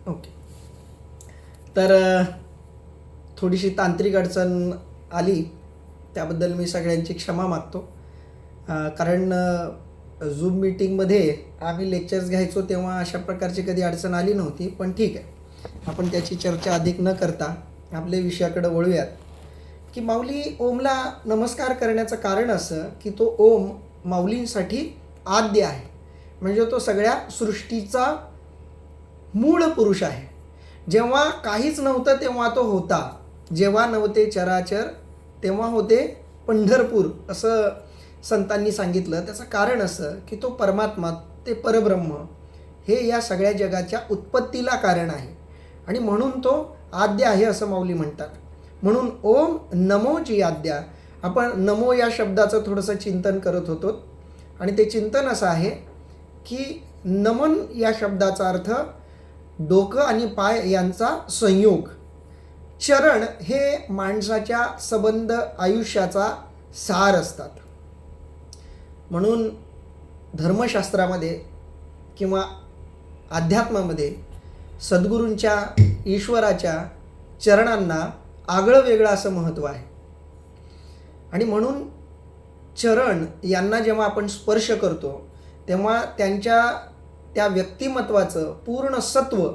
Okay. तर थोडीशी तांत्रिक अडचण आली, त्याबद्दल मी सगळ्यांची क्षमा मागतो. कारण झूम मीटिंगमध्ये आम्ही लेक्चर्स घ्यायचो तेव्हा अशा प्रकारची कधी अडचण आली नव्हती. पण ठीक आहे, आपण त्याची चर्चा अधिक न करता आपल्या विषयाकडे वळूयात. की माऊली ओमला नमस्कार करण्याचं कारण असं की तो ओम माऊलींसाठी आद्य आहे. म्हणजे तो सगळ्या सृष्टीचा मूळ पुरुष आहे. जेव्हा काहीच नव्हतं तेव्हा तो होता. जेव्हा नव्हते चराचर तेव्हा होते पंढरपूर, असं संतांनी सांगितलं. त्याचं कारण असं की तो परमात्मा, ते परब्रह्म हे या सगळ्या जगाच्या उत्पत्तीला कारण आहे आणि म्हणून तो आद्य आहे असं माऊली म्हणतात. म्हणून ओम नमोची आद्या. आपण नमो या शब्दाचं थोडंसं चिंतन करत होतो आणि ते चिंतन असं आहे की नमन या शब्दाचा अर्थ डोकं आणि पाय यांचा संयोग. चरण हे माणसाच्या सबंध आयुष्याचा सार असतात. म्हणून धर्मशास्त्रामध्ये किंवा अध्यात्मामध्ये सद्गुरूंच्या, ईश्वराच्या चरणांना आगळं वेगळं असं महत्त्व आहे. आणि म्हणून चरण यांना जेव्हा आपण स्पर्श करतो तेव्हा त्यांच्या त्या व्यक्तिमत्वाचं पूर्ण सत्व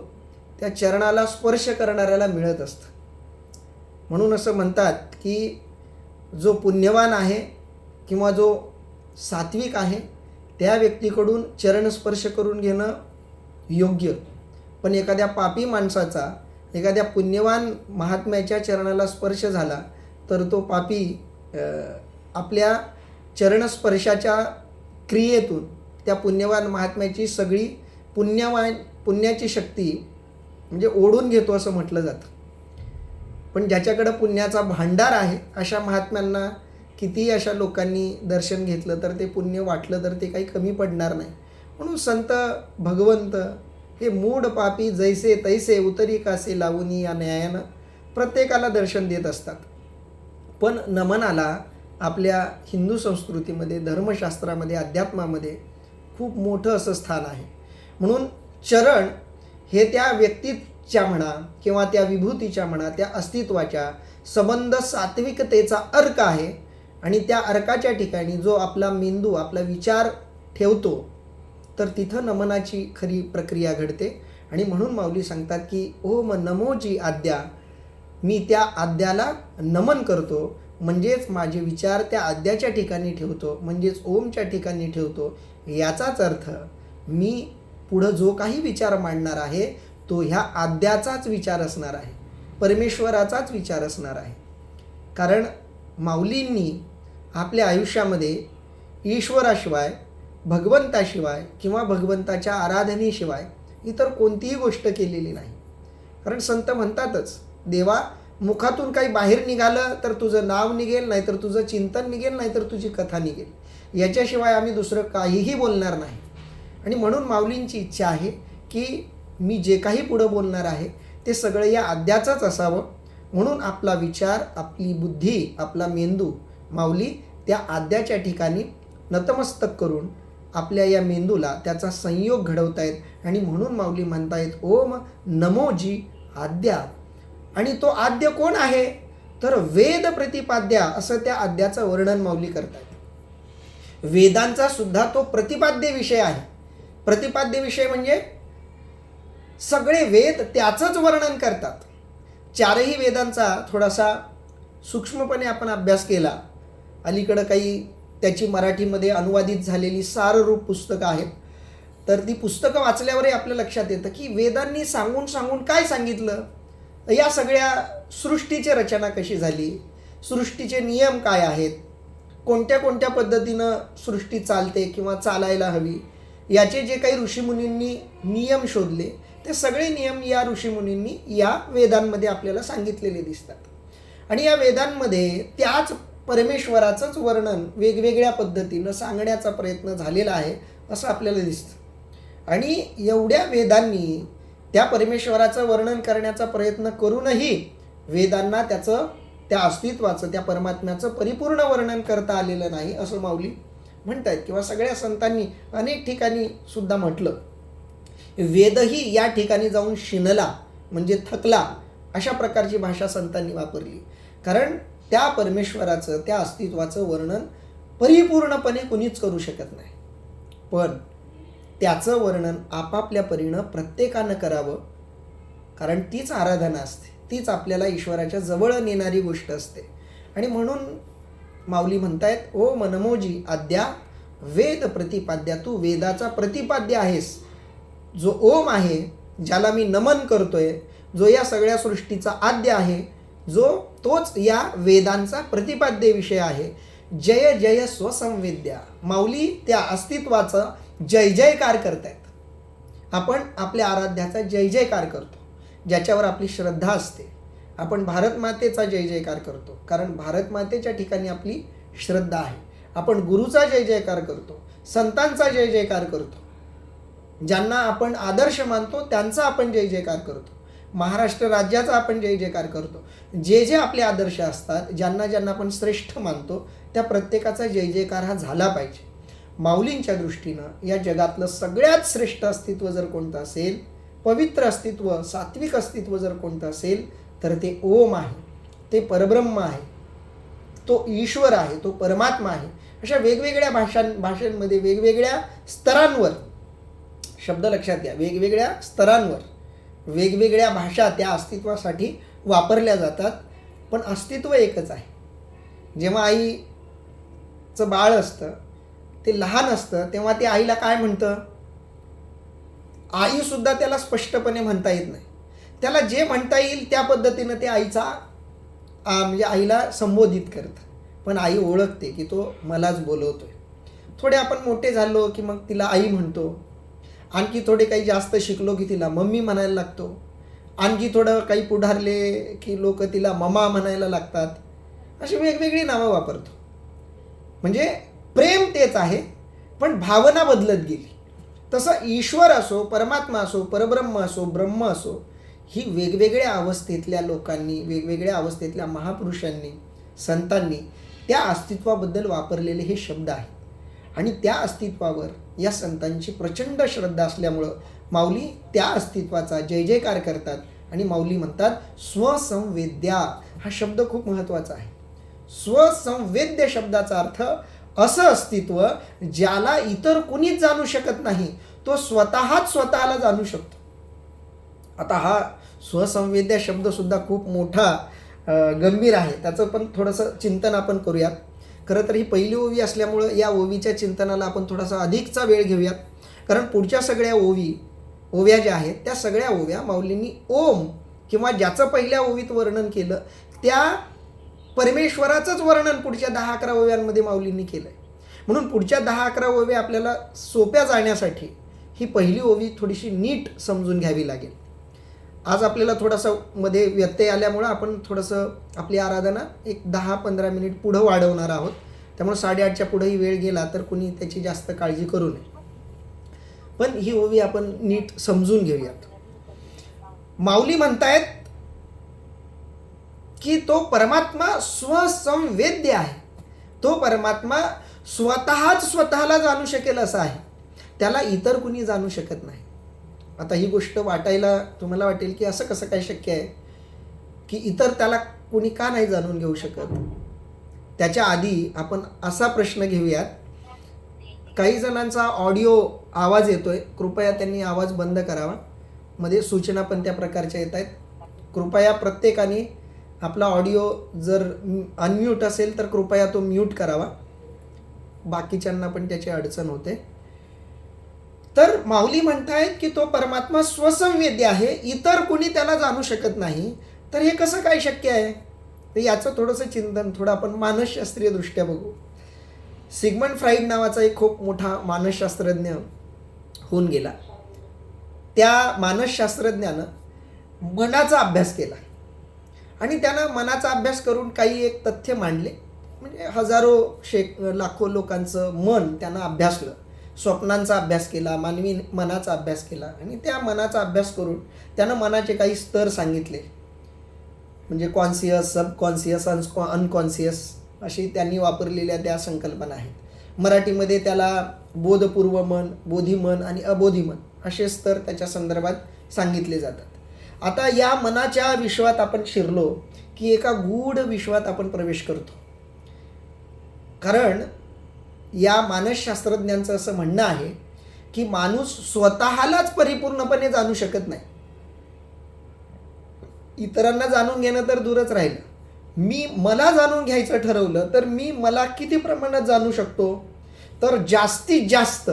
त्या चरणाला स्पर्श करणाऱ्याला मिळत असतं. म्हणून असं म्हणतात की जो पुण्यवान आहे किंवा जो सात्विक आहे त्या व्यक्तीकडून चरणस्पर्श करून घेणं योग्य. पण एखाद्या पापी माणसाचा एखाद्या पुण्यवान महात्म्याच्या चरणाला स्पर्श झाला तर तो पापी आपल्या चरणस्पर्शाच्या क्रियेतून त्या पुण्यवान महात्म्याची सगळी पुण्याची शक्ती म्हणजे ओढून घेतो असं म्हटलं जातं. पण ज्याच्याकडं पुण्याचा भांडार आहे अशा महात्म्यांना कितीही अशा लोकांनी दर्शन घेतलं तर ते पुण्य वाटलं तर ते काही कमी पडणार नाही. म्हणून संत भगवंत हे मूढ पापी जैसे तैसे उतरी कासे लावूनी या न्यायानं प्रत्येकाला दर्शन देत असतात. पण नमनाला आपल्या हिंदू संस्कृतीमध्ये, धर्मशास्त्रामध्ये, अध्यात्मामध्ये खूप मोठं असं स्थान आहे. म्हणून चरण हे त्या व्यक्तीच्या म्हणा किंवा त्या विभूतीच्या म्हणा त्या अस्तित्वाच्या संबंध सात्विकतेचा अर्क आहे. आणि त्या अर्काच्या ठिकाणी जो आपला मेंदू, आपला विचार ठेवतो तर तिथं नमनाची खरी प्रक्रिया घडते. आणि म्हणून माऊली सांगतात की ओम नमोजी आद्या. मी त्या आद्याला नमन करतो, म्हणजेच माझे विचार त्या आद्याच्या ठिकाणी ठेवतो, म्हणजेच ओमच्या ठिकाणी ठेवतो. याचाच अर्थ मी पुढं जो काही विचार मांडणार आहे तो ह्या आद्याचाच विचार असणार आहे, परमेश्वराचाच विचार असणार आहे. कारण माऊलींनी आपल्या आयुष्यामध्ये ईश्वराशिवाय, भगवंताशिवाय किंवा भगवंताच्या आराधनेशिवाय इतर कोणतीही गोष्ट केलेली नाही. कारण संत म्हणतातच, देवा मुखातून काही बाहेर निघालं तर तुझं नाव निघेल, नाहीतर तुझं चिंतन निघेल, नाहीतर तुझी कथा निघेल. याच्याशिवाय आम्ही दुसरं काहीही बोलणार नाही. आणि म्हणून माऊलींची इच्छा आहे की मी जे काही पुढं बोलणार आहे ते सगळं या आद्याचंच असावं. म्हणून आपला विचार, आपली बुद्धी, आपला मेंदू माऊली त्या आद्याच्या ठिकाणी नतमस्तक करून आपल्या या मेंदूला त्याचा संयोग घडवतायत. आणि म्हणून माऊली म्हणतायत ओम नमोजी आद्या. आणि तो आद्य कोण आहे तर वेद प्रतिपाद्या असं त्या आद्याचं वर्णन माऊली करतात. वेदांचा सुद्धा तो प्रतिपाद्य विषय आहे. प्रतिपाद्य विषय म्हणजे सगळे वेद त्याचंच वर्णन करतात. चारही वेदांचा थोडासा सूक्ष्मपणे आपण अभ्यास केला. अलीकडं काही त्याची मराठीमध्ये अनुवादित झालेली साररूप पुस्तकं आहेत. तर ती पुस्तकं वाचल्यावरही आपल्या लक्षात येतं की वेदांनी सांगून सांगून काय सांगितलं. या सगळ्या सृष्टीची रचना कशी झाली, सृष्टीचे नियम काय आहेत, कोणत्या कोणत्या पद्धतीनं सृष्टी चालते किंवा चालायला हवी, याचे जे काही ऋषीमुनींनी नियम शोधले ते सगळे नियम या ऋषीमुनींनी या वेदांमध्ये आपल्याला सांगितलेले दिसतात. आणि या वेदांमध्ये त्याच परमेश्वराचंच वर्णन वेगवेगळ्या पद्धतीनं सांगण्याचा प्रयत्न झालेला आहे असं आपल्याला दिसतं. आणि एवढ्या वेदांनी त्या परमेश्वराचं वर्णन करण्याचा प्रयत्न करूनही वेदांना त्याचं, त्या अस्तित्वाचं, त्या परमात्म्याचं परिपूर्ण वर्णन करता आलेलं नाही असं माऊली म्हणतायत. किंवा सगळ्या संतांनी अनेक ठिकाणी सुद्धा म्हटलं. वेदही या ठिकाणी जाऊन शिनला म्हणजे थकला, अशा प्रकारची भाषा संतांनी वापरली. कारण त्या परमेश्वराचं, त्या अस्तित्वाचं वर्णन परिपूर्णपणे कुणीच करू शकत नाही. पण त्याचं वर्णन आपापल्या परीनं प्रत्येकानं करावं, कारण तीच आराधना असते, तीच आपल्याला ईश्वराच्या जवळ नेणारी गोष्ट असते. आणि म्हणून माऊली म्हणतायत, ओ मनमोजी आद्या वेद प्रतिपाद्या, तू वेदाचा प्रतिपाद्य आहेस. जो ओम आहे, ज्याला मी नमन करतोय, जो या सगळ्या सृष्टीचा आद्य आहे, तोच या वेदांचा प्रतिपाद्य विषय आहे. जय जय स्वसंवेद्या. माऊली त्या अस्तित्वाचा जय जयकार करतायत. आपण आपल्या आराध्याचा जय जयकार करतो, ज्याच्यावर आपली श्रद्धा असते. आपण भारत मातेचा जय जयकार करतो, कारण भारत मातेच्या ठिकाणी आपली श्रद्धा आहे. आपण गुरुचा जय जयकार करतो, संतांचा जय जयकार करतो, ज्यांना आपण आदर्श मानतो त्यांचा आपण जय जयकार करतो, महाराष्ट्र राज्याचा आपण जय जयकार करतो. जे जे आपले आदर्श असतात, ज्यांना ज्यांना आपण श्रेष्ठ मानतो, त्या प्रत्येकाचा जय जयकार हा झाला पाहिजे. माऊलींच्या दृष्टीनं या जगातलं सगळ्यात श्रेष्ठ अस्तित्व जर कोणतं असेल, पवित्र अस्तित्व, सात्विक अस्तित्व जर कोणतं असेल, तर ते ओम आहे, ते परब्रह्म आहे, तो ईश्वर आहे, तो परमात्मा आहे. अशा वेगवेगळ्या भाषांमध्ये वेगवेगळ्या स्तरांवर, शब्द लक्षात घ्या, वेगवेगळ्या स्तरांवर वेगवेगळ्या भाषा त्या अस्तित्वासाठी वापरल्या जातात. पण अस्तित्व एकच आहे. जेव्हा आईचं बाळ असतं, ते लहान असतं, तेव्हा ते आईला काय म्हणतं? आईसुद्धा त्याला स्पष्टपणे म्हणता येत नाही. त्याला जे म्हणता येईल त्या पद्धतीनं ते म्हणजे आईला संबोधित करतं. पण आई ओळखते की तो मलाच बोलवतोय. थोडे आपण मोठे झालो की मग तिला आई म्हणतो. आणखी थोडे काही जास्त शिकलो की तिला मम्मी म्हणायला लागतो. आणखी थोडं काही पुढारले की लोक तिला ममा म्हणायला लागतात. अशी वेगवेगळी नावं वापरतो. म्हणजे प्रेम तेच आहे, पण भावना बदलत गेली. तसं ईश्वर असो, परमात्मा असो, परब्रह्म असो, ब्रह्म असो, ही वेगवेगळ्या अवस्थेतल्या लोकांनी, वेगवेगळ्या अवस्थेतल्या महापुरुषांनी, संतांनी त्या अस्तित्वाबद्दल वापरलेले हे शब्द आहेत. आणि त्या अस्तित्वावर या संतांची प्रचंड श्रद्धा असल्यामुळं माऊली त्या अस्तित्वाचा जय जयकार करतात. आणि माऊली म्हणतात स्वसंवेद्या. हा शब्द खूप महत्त्वाचा आहे. स्वसंवेद्य शब्दाचा अर्थ असं अस्तित्व ज्याला इतर कुणीच जाणू शकत नाही, तो स्वतःच स्वतःला जाणू शकतो. आता हा स्वसंवेद्य शब्दसुद्धा खूप मोठा गंभीर आहे. त्याचं पण थोडंसं चिंतन आपण करूयात. खरं तर ही पहिली ओवी असल्यामुळं या ओवीच्या चिंतनाला आपण थोडासा अधिकचा वेळ घेऊयात. कारण पुढच्या सगळ्या ओव्या ज्या आहेत त्या सगळ्या ओव्या माऊलींनी ओम किंवा ज्याचं पहिल्या ओवीत वर्णन केलं त्या परमेश्वराचंच वर्णन पुढच्या 10-11 ओव्यांमध्ये माऊलींनी केलं आहे. म्हणून पुढच्या 10-11 ओव्या आपल्याला सोप्या जाण्यासाठी ही पहिली ओवी थोडीशी नीट समजून घ्यावी लागेल. आज आपल्याला थोडासा मध्ये व्यत्यय आल्यामुळं आपण थोडंसं आपली आराधना एक 10-15 मिनिट पुढं वाढवणार आहोत. त्यामुळे 8:30च्या पुढेही वेळ गेला तर कुणी त्याची जास्त काळजी करू नये. पण ही ओवी आपण नीट समजून घेऊयात. माऊली म्हणतायत की तो परमात्मा स्वसंवेद्य आहे. तो परमात्मा स्वतःच स्वतःला जाणू शकेल असा आहे. त्याला इतर कुणी जाणू शकत नाही. आता ही गोष्ट वाटायला तुम्हाला वाटेल की असं कसं काय शक्य आहे की इतर त्याला कुणी का नाही जाणून घेऊ शकत. त्याच्या आधी आपण असा प्रश्न घेऊयात. काही जणांचा ऑडिओ आवाज येतोय, कृपया त्यांनी आवाज बंद करावा. मध्ये सूचना पण त्या प्रकारच्या येत आहेत. कृपया प्रत्येकाने आपला ऑडिओ जर अनम्यूट असेल तर कृपया तो म्यूट करावा. बाकीच्यांना पण त्याची अडचण होते. तर माऊली म्हणतायत की तो परमात्मा स्वसंवेद्य आहे, इतर कुणी त्याला जाणू शकत नाही. तर हे कसं काय शक्य आहे? तर याचं थोडंसं चिंतन थोडं आपण मानसशास्त्रीय दृष्ट्या बघू. सिग्मंड फ्राईड नावाचा एक खूप मोठा मानसशास्त्रज्ञ होऊन गेला. त्या मानसशास्त्रज्ञानं मनाचा अभ्यास केला आणि त्यानं मनाचा अभ्यास करून काही एक तथ्य मांडले. म्हणजे हजारो लाखो लोकांचं मन त्यानं अभ्यासलं, स्वप्नांचा अभ्यास केला, मानवी मनाचा अभ्यास केला आणि त्या मनाचा अभ्यास करून त्यानं मनाचे काही स्तर सांगितले. म्हणजे कॉन्शियस, सबकॉन्शियस, अनकॉन्शियस अशी त्यांनी वापरलेल्या त्या संकल्पना आहेत. मराठीमध्ये त्याला बोधपूर्व मन, बोधिमन आणि अबोधिमन असे स्तर त्याच्या संदर्भात सांगितले जातात. आता या मनाच्या विश्वात आपण शिरलो की एका गूढ विश्वात आपण प्रवेश करतो. कारण या मानसशास्त्रज्ञांचं असं म्हणणं आहे की माणूस स्वतःलाच परिपूर्णपणे जाणू शकत नाही. इतरांना जाणून घेणं तर दूरच राहिलं, मला जाणून घ्यायचं ठरवलं तर मी मला किती प्रमाणात जाणू शकतो? तर जास्तीत जास्त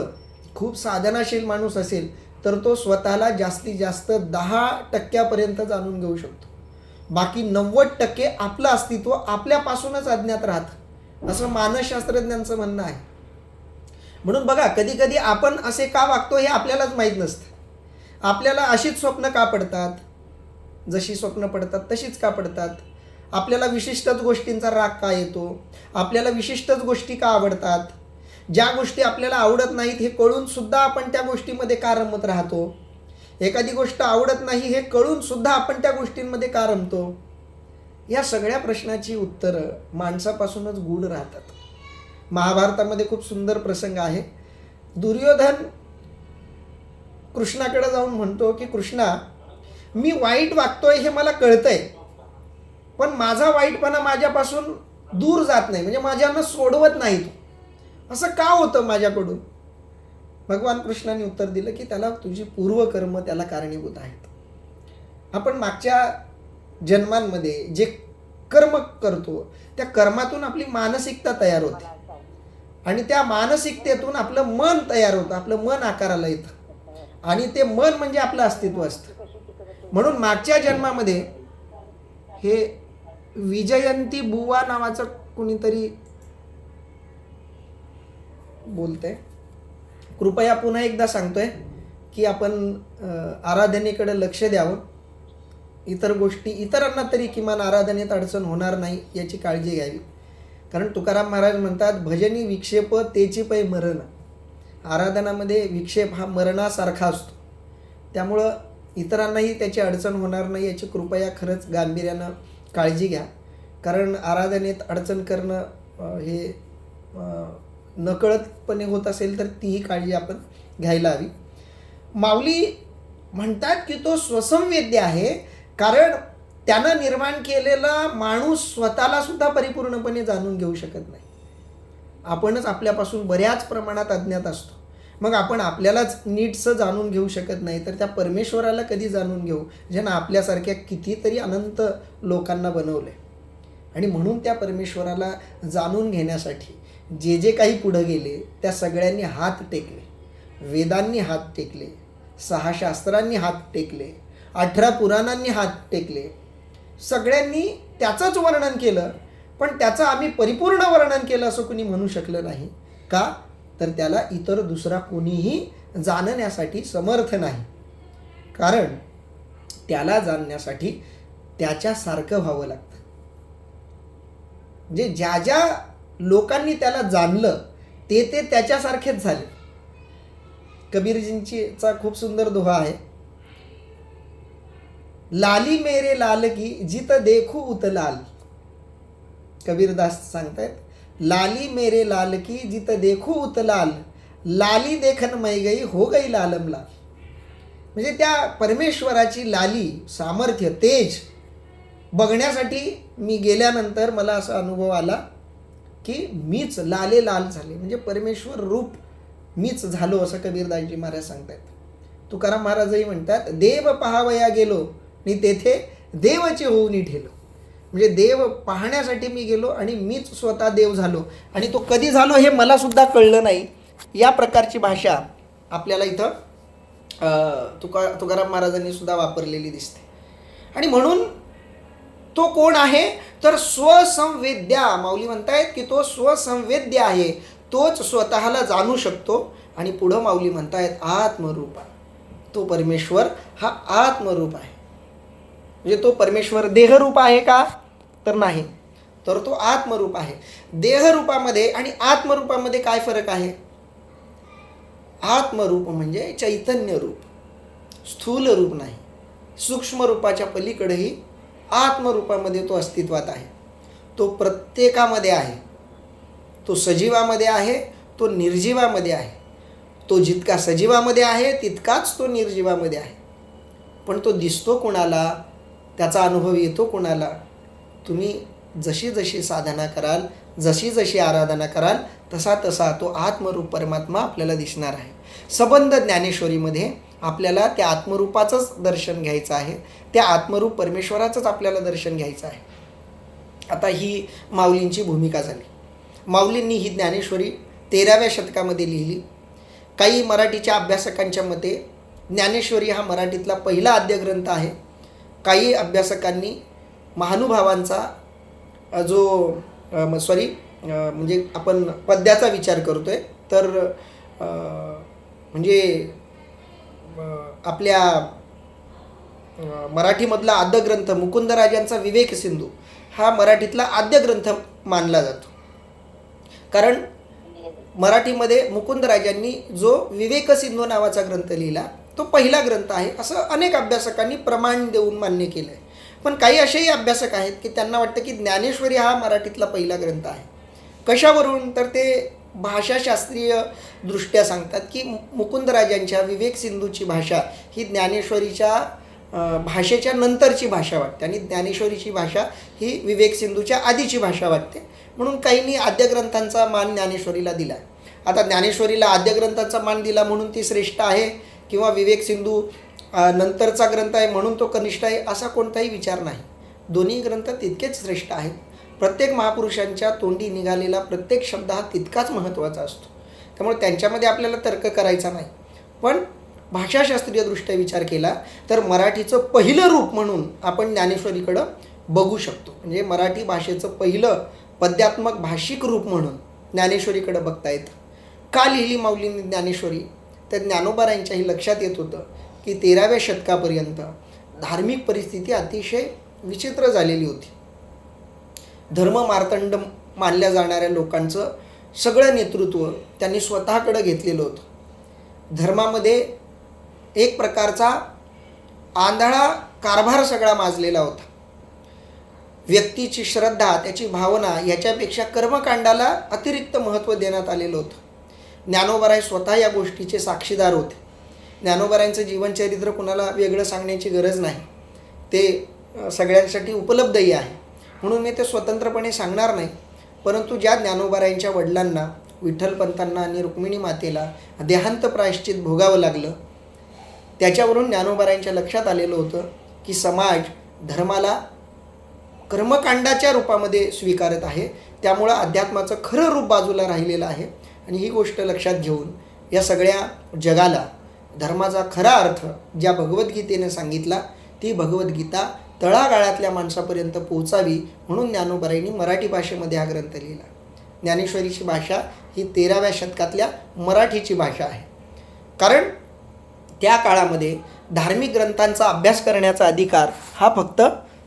खूप साधनाशील माणूस असेल तर तो स्वतःला जास्तीत जास्त 10% जाणून घेऊ शकतो. बाकी 90% आपलं अस्तित्व आपल्यापासूनच अज्ञात राहतं, असं मानसशास्त्रज्ञांचं म्हणणं आहे. म्हणून बघा, कधी कधी आपण असे का वागतो हे आपल्यालाच माहीत नसतं. आपल्याला अशीच स्वप्न का पडतात, जशी स्वप्न पडतात तशीच का पडतात? आपल्याला विशिष्टच गोष्टींचा राग का येतो? आपल्याला विशिष्टच गोष्टी का आवडतात? ज्या गोष्टी आपल्याला आवडत नाहीत हे कळून सुद्धा आपण त्या गोष्टीमध्ये का रमत राहतो? एखादी गोष्ट आवडत नाही हे कळून सुद्धा आपण त्या गोष्टींमध्ये का रमतो? या सगळ्या प्रश्नाची उत्तरं माणसापासूनच गूढ राहतात. महाभारतामध्ये खूप सुंदर प्रसंग आहे. दुर्योधन कृष्णाकडे जाऊन म्हणतो की कृष्णा, मी वाईट वागतोय हे मला कळतंय, पण माझा वाईटपणा माझ्यापासून दूर जात नाही, म्हणजे माझ्यानं सोडवत नाही तो. असं का होतं माझ्याकडून? भगवान कृष्णाने उत्तर दिलं की त्याला तुझी पूर्वकर्म त्याला कारणीभूत आहेत. आपण मागच्या जन्मांमध्ये जे कर्म करतो त्या कर्मातून आपली मानसिकता तयार होते आणि त्या मानसिकतेतून आपलं मन तयार होतं, आपलं मन आकाराला येतं आणि ते मन म्हणजे आपलं अस्तित्व असतं. म्हणून मागच्या जन्मामध्ये हे विजयंती बुवा नावाचं कुणीतरी बोलतंय, कृपया पुन्हा एकदा सांगतोय की आपण आराधनेकडे लक्ष द्यावं. इतर गोष्टी, इतरांना तरी किमान आराधनेत अडचण होणार नाही याची काळजी घ्यावी. कारण तुकाराम महाराज म्हणतात, भजनी विक्षेप तेची पै मरण. आराधनामध्ये विक्षेप हा मरणासारखा असतो. त्यामुळं इतरांनाही त्याची अडचण होणार नाही याची कृपया खरंच गांभीर्यानं काळजी घ्या. कारण आराधनेत अडचण करणं हे नकळतपणे होत असेल तर तीही काळजी आपण घ्यायला हवी. माऊली म्हणतात की तो स्वसंवेद्य आहे, कारण त्यानं निर्माण केलेला माणूस स्वतःला सुद्धा परिपूर्णपणे जाणून घेऊ शकत नाही. आपणच आपल्यापासून बऱ्याच प्रमाणात अज्ञात असतो. मग आपण आपल्यालाच नीटसं जाणून घेऊ शकत नाही तर त्या परमेश्वराला कधी जाणून घेऊ, ज्यानं आपल्यासारख्या कितीतरी अनंत लोकांना बनवले. आणि म्हणून त्या परमेश्वराला जाणून घेण्यासाठी जे जे काही पुढं गेले त्या सगळ्यांनी हात टेकले. वेदांनी हात टेकले, 6 शास्त्रांनी हात टेकले, 18 पुराणांनी हात टेकले. सगळ्यांनी त्याचंच वर्णन केलं, पण त्याचं आम्ही परिपूर्ण वर्णन केलं असं कुणी म्हणू शकलं नाही. का? तर त्याला इतर दुसरा कोणीही जाणण्यासाठी समर्थ नाही. कारण त्याला जाणण्यासाठी त्याच्यासारखं व्हावं लागतं. म्हणजे ज्या ज्या लोकांनी त्याला जाणलं ते त्याच्यासारखेच झाले. कबीरजींचा खूप सुंदर दोहा आहे, लाली मेरे लाल की जित देखू उत लाल. कबीरदास सांगतायत, लाली मेरे लाल की जित देखू उत लाल, लाली देखन मै गई हो गई लालम लाल. म्हणजे त्या परमेश्वराची लाली, सामर्थ्य, तेज बघण्यासाठी मी गेल्यानंतर मला असा अनुभव आला की मीच लाले लाल झाले, म्हणजे परमेश्वर रूप मीच झालो असं कबीरदासजी महाराज सांगतायत. तुकाराम महाराजही म्हणतात, देव पाहावया गेलो आणि तेथे देवाचे होऊन ठेलो. म्हणजे देव पाहण्यासाठी मी गेलो आणि मीच स्वतः देव झालो, आणि तो कधी झालो हे मला सुद्धा कळलं नाही. या प्रकारची भाषा आपल्याला इथं तुकाराम महाराजांनी सुद्धा वापरलेली दिसते. आणि म्हणून तो कोण आहे तर स्वसंवेद्या. माऊली म्हणतायत की तो स्वसंवेद्य आहे, तोच स्वतःला जाणू शकतो. आणि पुढं माऊली म्हणतायत आत्मरूप. तो परमेश्वर हा आत्मरूप आहे. म्हणजे तो परमेश्वर देहरूप आहे का? तर नाही, तर तो आत्मरूप आहे. देहरूपामध्ये आणि आत्मरूपामध्ये काय फरक आहे? आत्मरूप म्हणजे चैतन्य रूप, स्थूल रूप नाही. सूक्ष्म रूपाच्या पलीकडेही आत्मरूपामध्ये तो अस्तित्वात आहे. तो प्रत्येकामध्ये आहे, तो सजीवामध्ये आहे, तो निर्जीवामध्ये आहे. तो जितका सजीवामध्ये आहे तितकाच तो निर्जीवामध्ये आहे. पण तो दिसतो कोणाला, त्याचा अनुभव येतो कोणाला? तुम्ही जशी जशी साधना कराल, जशी जशी आराधना कराल, तसा तसा तो आत्मरूप परमात्मा आपल्याला दिसणार आहे. सबंध ज्ञानेश्वरीमध्ये आपल्याला त्या आत्मरूपाचंच दर्शन घ्यायचं आहे. त्या आत्मरूप परमेश्वराचंच आपल्याला दर्शन घ्यायचं आहे. आता ही माऊलींची भूमिका झाली. माऊलींनी ही ज्ञानेश्वरी 13व्या शतकामध्ये लिहिली. काही मराठीच्या अभ्यासकांच्या मते ज्ञानेश्वरी हा मराठीतला पहिला आद्यग्रंथ आहे. काही अभ्यासकांनी महानुभावांचा म्हणजे आपण पद्याचा विचार करतोय तर म्हणजे आपल्या मराठीमधला आद्यग्रंथ मुकुंदराजांचा विवेक सिंधू हा मराठीतला आद्यग्रंथ मानला जातो. कारण मराठीमध्ये मुकुंदराजांनी जो विवेक सिंधू नावाचा ग्रंथ लिहिला तो पहिला ग्रंथ आहे असं अनेक अभ्यासकांनी प्रमाण देऊन मान्य केलं आहे. पण काही असेही अभ्यासक आहेत की त्यांना वाटतं की ज्ञानेश्वरी हा मराठीतला पहिला ग्रंथ आहे. कशावरून? तर ते भाषाशास्त्रीय दृष्ट्या सांगतात की मुकुंदराजांच्या विवेक सिंधूची भाषा ही ज्ञानेश्वरीच्या भाषेच्या नंतरची भाषा वाटते आणि ज्ञानेश्वरीची भाषा ही विवेक सिंधूच्या आधीची भाषा वाटते. म्हणून काहींनी आद्यग्रंथांचा मान ज्ञानेश्वरीला दिला. आता ज्ञानेश्वरीला आद्यग्रंथाचा मान दिला म्हणून ती श्रेष्ठ आहे किंवा विवेक सिंधू नंतरचा ग्रंथ आहे म्हणून तो कनिष्ठ आहे असा कोणताही विचार नाही. दोन्ही ग्रंथ तितकेच श्रेष्ठ आहेत. प्रत्येक महापुरुषांच्या तोंडी निघालेला प्रत्येक शब्द हा तितकाच महत्त्वाचा असतो. त्यामुळे त्यांच्यामध्ये आपल्याला तर्क करायचा नाही. पण भाषाशास्त्रीयदृष्ट्या विचार केला तर मराठीचं पहिलं रूप म्हणून आपण ज्ञानेश्वरीकडं बघू शकतो. म्हणजे मराठी भाषेचं पहिलं पद्यात्मक भाषिक रूप म्हणून ज्ञानेश्वरीकडं बघता येतं. का लिहिली माऊलींनी ज्ञानेश्वरी? तर ज्ञानोबारायांच्याही लक्षात येत होतं की 13व्या शतकापर्यंत धार्मिक परिस्थिती अतिशय विचित्र झालेली होती. धर्ममार्तंड मानल्या जाणाऱ्या लोकांचं सगळं नेतृत्व त्यांनी स्वतःकडं घेतलेलं होतं. धर्मामध्ये एक प्रकारचा आंधळा कारभार सगळा माजलेला होता. व्यक्तीची श्रद्धा, त्याची भावना याच्यापेक्षा कर्मकांडाला अतिरिक्त महत्त्व देण्यात आलेलं होतं. ज्ञानोबाराय स्वतः या गोष्टीचे साक्षीदार होते. ज्ञानोबारायांचं जीवनचरित्र कुणाला वेगळं सांगण्याची गरज नाही. ते सगळ्यांसाठी उपलब्धही आहे. म्हणून मी ते स्वतंत्रपणे सांगणार नाही. परंतु ज्या ज्ञानोबारायांच्या वडिलांना, विठ्ठलपंतांना आणि रुक्मिणी मातेला देहांत प्रायश्चित भोगावं लागलं, त्याच्यावरून ज्ञानोबारायांच्या लक्षात आलेलं होतं की समाज धर्माला कर्मकांडाच्या रूपामध्ये स्वीकारत आहे. त्यामुळं अध्यात्माचं खरं रूप बाजूला राहिलेलं आहे. आणि ही गोष्ट लक्षात घेऊन या सगळ्या जगाला धर्माचा खरा अर्थ ज्या भगवद्गीतेने सांगितला ती भगवद्गीता तळागाळातल्या माणसापर्यंत पोहोचावी म्हणून ज्ञानोबारायांनी मराठी भाषेमध्ये हा ग्रंथ लिहिला. ज्ञानेश्वरीची भाषा ही 13व्या शतकातल्या मराठीची भाषा आहे. कारण त्या काळामध्ये धार्मिक ग्रंथांचा अभ्यास करण्याचा अधिकार हा फक्त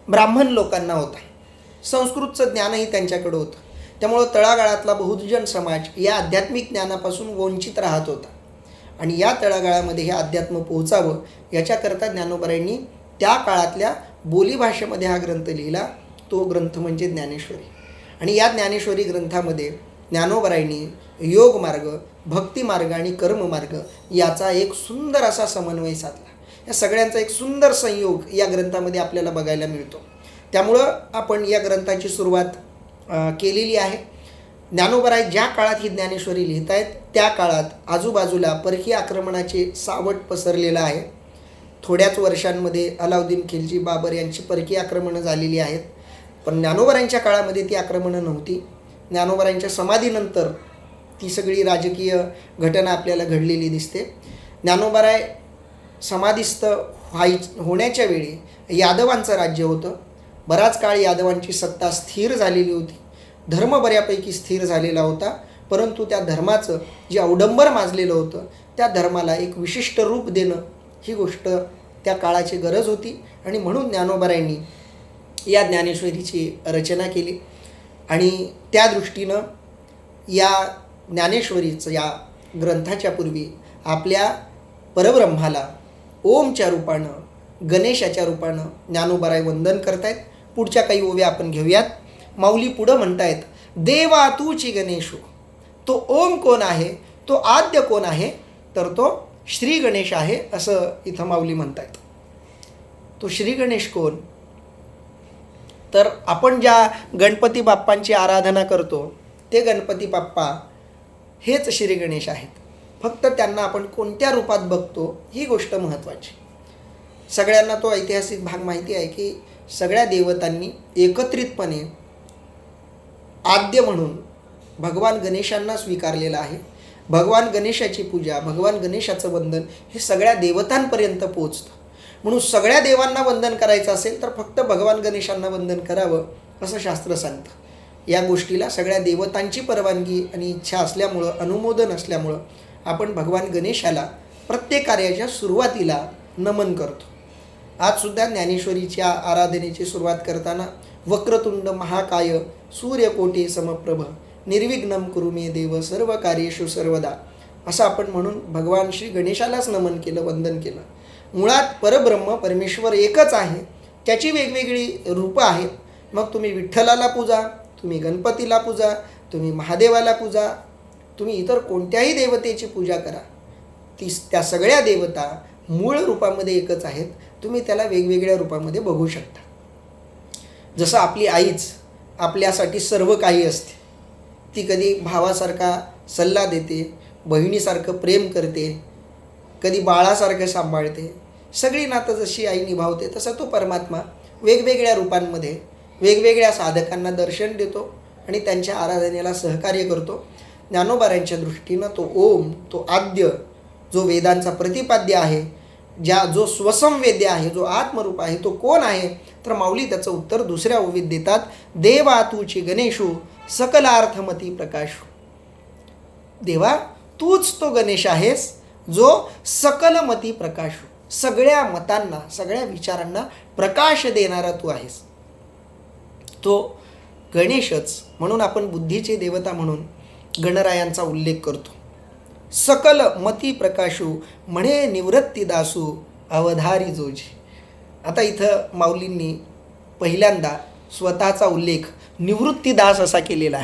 ब्राह्मण लोकांना होता. संस्कृतचं ज्ञानही त्यांच्याकडं होतं. त्यामुळं तळागाळातला बहुजन समाज या आध्यात्मिक ज्ञानापासून वंचित राहत होता. आणि या तळागाळामध्ये हे अध्यात्म पोहोचावं याच्याकरता ज्ञानोबारायांनी त्या काळातल्या बोलीभाषेमध्ये हा ग्रंथ लिहिला. तो ग्रंथ म्हणजे ज्ञानेश्वरी. आणि या ज्ञानेश्वरी ग्रंथामध्ये ज्ञानोबारायांनी योगमार्ग, भक्तिमार्ग आणि कर्ममार्ग याचा एक सुंदर असा समन्वय साधला. या सगळ्यांचा एक सुंदर संयोग या ग्रंथामध्ये आपल्याला बघायला मिळतो. त्यामुळं आपण या ग्रंथाची सुरुवात केलेली आहे. ज्ञानोबाराय ज्या काळात ही ज्ञानेश्वरी लिहित आहेत त्या काळात आजूबाजूला परकीय आक्रमणाचे सावट पसरलेलं आहे. थोड्याच वर्षांमध्ये अलाउद्दीन खिलजी, बाबर यांची परकीय आक्रमणं झालेली आहेत. पण ज्ञानोबारायांच्या काळामध्ये ती आक्रमणं नव्हती. ज्ञानोबारायांच्या समाधीनंतर ती सगळी राजकीय घटना आपल्याला घडलेली दिसते. ज्ञानोबाराय समाधीस्थ होण्याच्या वेळी यादवांचं राज्य होतं. बराच काळ यादवांची सत्ता स्थिर झालेली होती. धर्म बऱ्यापैकी स्थिर झालेला होता. परंतु त्या धर्माचं जे अवडंबर माजलेलं होतं त्या धर्माला एक विशिष्ट रूप देणं ही गोष्ट त्या काळाची गरज होती. आणि म्हणून ज्ञानोबारायांनी या ज्ञानेश्वरीची रचना केली. आणि त्या दृष्टीनं या ज्ञानेश्वरीचं या ग्रंथाच्या पूर्वी आपल्या परब्रह्माला ओमच्या रूपानं, गणेशाच्या रूपानं ज्ञानोबाराय वंदन करतायत. पुढच्या काही ओव्या आपण घेऊयात. माऊली पुढं म्हणतायत, देवा तूची गणेशो, तो ओम कोण आहे, तो आद्य कोण आहे, तर तो श्री गणेश आहे असं इथं माऊली म्हणतायत. तो श्री गणेश कोण, तर आपण ज्या गणपती बाप्पांची आराधना करतो ते गणपती बाप्पा हेच श्री गणेश आहेत. फक्त त्यांना आपण कोणत्या रूपात बघतो ही गोष्ट महत्त्वाची. सगळ्यांना तो ऐतिहासिक भाग माहिती आहे की सगळ्या देवतांनी एकत्रितपणे आद्य म्हणून भगवान गणेशांना स्वीकारलेलं आहे. भगवान गणेशाची पूजा, भगवान गणेशाचं वंदन हे सगळ्या देवतांपर्यंत पोचतं. म्हणून सगळ्या देवांना वंदन करायचं असेल तर फक्त भगवान गणेशांना वंदन करावं असं शास्त्र सांगतं. या गोष्टीला सगळ्या देवतांची परवानगी आणि इच्छा असल्यामुळं, अनुमोदन असल्यामुळं आपण भगवान गणेशाला प्रत्येक कार्याच्या सुरुवातीला नमन करतो. आजसुद्धा ज्ञानेश्वरीच्या आराधनेची सुरुवात करताना वक्रतुंड महाकाय सूर्यकोटी समप्रभ निर्विघ्नं कुरु मे देव सर्व कार्येषु सर्वदा असं आपण म्हणून भगवान श्री गणेशालाच नमन केलं, वंदन केलं. मुळात परब्रह्म परमेश्वर एकच आहे, त्याची वेगवेगळी रूपं आहेत. मग तुम्ही विठ्ठलाला पूजा, तुम्ही गणपतीला पूजा, तुम्ही महादेवाला पूजा, तुम्ही इतर कोणत्याही देवतेची पूजा करा, त्या सगळ्या देवता मूळ रूपामध्ये एकच आहेत. तुम्ही त्याला वेगवेगळ्या रूपामध्ये बघू शकता. जसं आपली आईच आपल्यासाठी सर्व काही असते. ती कधी भावासारखा सल्ला देते, बहिणीसारखं प्रेम करते, कधी बाळासारखं सांभाळते. सगळी नातं जशी आई निभावते तसं तो परमात्मा वेगवेगळ्या रूपांमध्ये वेगवेगळ्या साधकांना दर्शन देतो आणि त्यांच्या आराधनेला सहकार्य करतो. ज्ञानोबारांच्या दृष्टीनं तो ओम, तो आद्य, जो वेदांचा प्रतिपाद्य आहे, जो स्वसंवेद्य आहे, जो आत्मरूप आहे, तो कोण आहे, तर माऊली त्याचं उत्तर दुसऱ्या ओवीत देतात. देवा तूची गणेशू सकलार्थमती प्रकाशू. देवा तूच तो गणेश आहेस जो सकलमती प्रकाशू, सगळ्या मतांना, सगळ्या विचारांना प्रकाश देणारा तू आहेस. तो गणेशच म्हणून आपण बुद्धीचे देवता म्हणून गणरायांचा उल्लेख करतो. सकल मती प्रकाशू म्हणे निवृत्ती दासू अवधारी जोजी. आता इथं माऊलींनी पहिल्यांदा स्वतःचा उल्लेख निवृत्तीदास असा केलेला आहे.